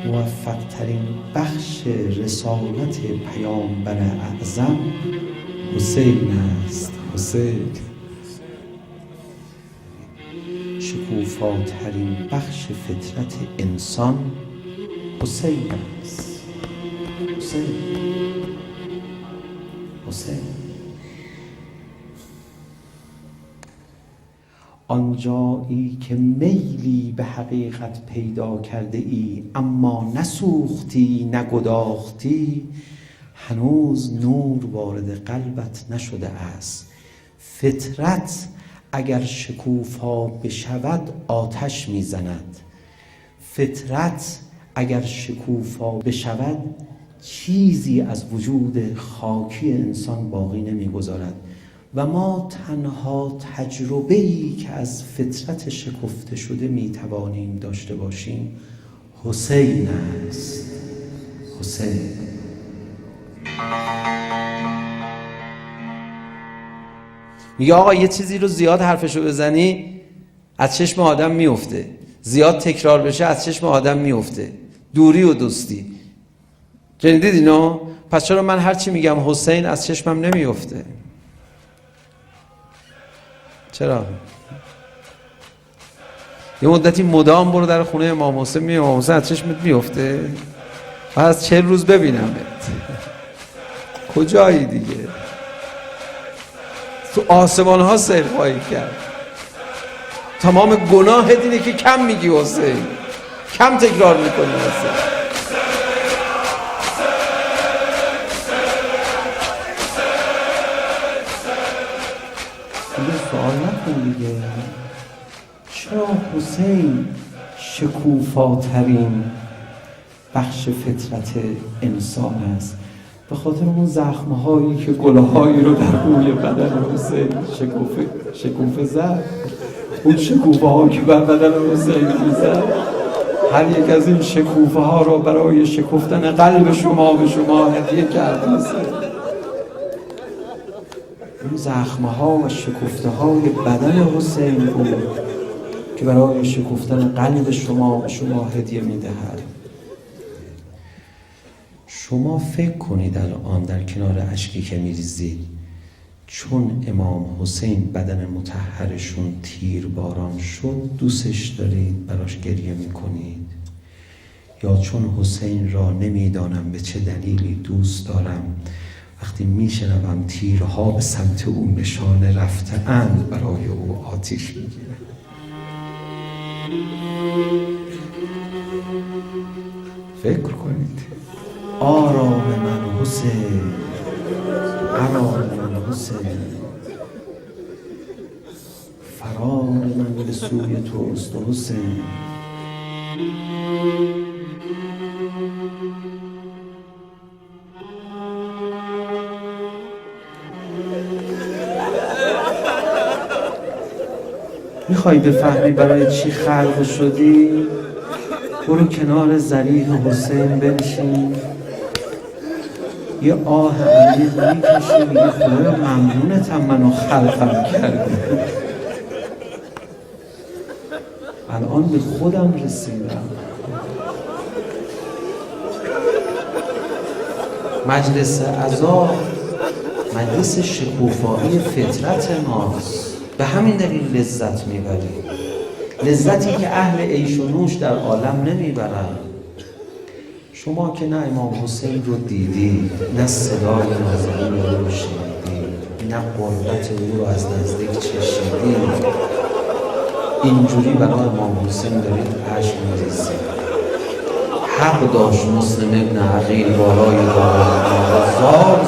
موفق ترین بخش رسالت پیامبر اعظم حسین است. حسین شکوفاترین بخش فطرت انسان حسین است. حسین آنجایی که میلی به حقیقت پیدا کرده ای اما نسوختی نگداختی، هنوز نور وارد قلبت نشده است. فطرت اگر شکوفا بشود آتش میزند. فطرت اگر شکوفا بشود چیزی از وجود خاکی انسان باقی نمیگذارد و ما تنها تجربه‌ای که از فطرت شکفته شده میتوانیم داشته باشیم حسین است. حسین میگه آقا یه چیزی رو زیاد حرفشو بزنی از چشم آدم میفته، زیاد تکرار بشه از چشم آدم میفته. دوری و دوستی، شنیدید اینو؟ پس چرا من هرچی میگم حسین از چشمم نمیفته؟ چرا؟ یه مدتی مدام برو در خونه امام حسین، می امام حسین از چشمت میفته؟ من از 40 روز ببینمت. کجایی دیگه؟ تو آسمان ها سیر خواهی کرد. تمام گناهت اینه که کم میگی حسین، کم تکرار میکنی حسین. سوال نکن دیگه. چرا حسین شکوفاترین بخش فطرت انسان است؟ به خاطر اون زخمهایی که گلهایی رو در روی بدن حسین شکوفه زد. اون شکوفه ها که بر بدن حسین میزد، هر یک از این شکوفه ها رو برای شکفتن قلب شما به شما هدیه کرد حسین. اون زخمه ها و شکفته های بدن حسین بود که برای شکفتن قلب شما به شما هدیه میدهد. شما فکر کنید الان در کنار اشکی که میریزید، چون امام حسین بدن مطهرشون تیر باران شد دوستش دارید، براش گریه میکنید، یا چون حسین را نمیدانم به چه دلیلی دوست دارم وقتی میشنوم تیرها به سمت او نشانه رفته اند برای او آتش میگیره؟ فکر کنید. آرام من حسین، آرام من حسین، فرار من به سوی توست حسین. میخوای بفهمی برای چی خلق شدی؟ برو کنار ضریح حسین بنشین، یه آه عمیق میکشی، میگه خدایا ممنونتم منو خلقم کردی. الان به خودم رسیدم. مجلس عزا مجلس شکوفایی فطرت ماست، به همین دلیل لذت میبریم، لذتی که اهل عیش و نوش در عالم نمیبرن. شما که نه امام حسین رو دیدید، نه صدای نازنین رو شنیدید، نه قربت او رو از نزدیک چشیدید، اینجوری برای امام حسین دارید اشک میریزید. حق داشت مسلم ابن عقیل بالای دارد زار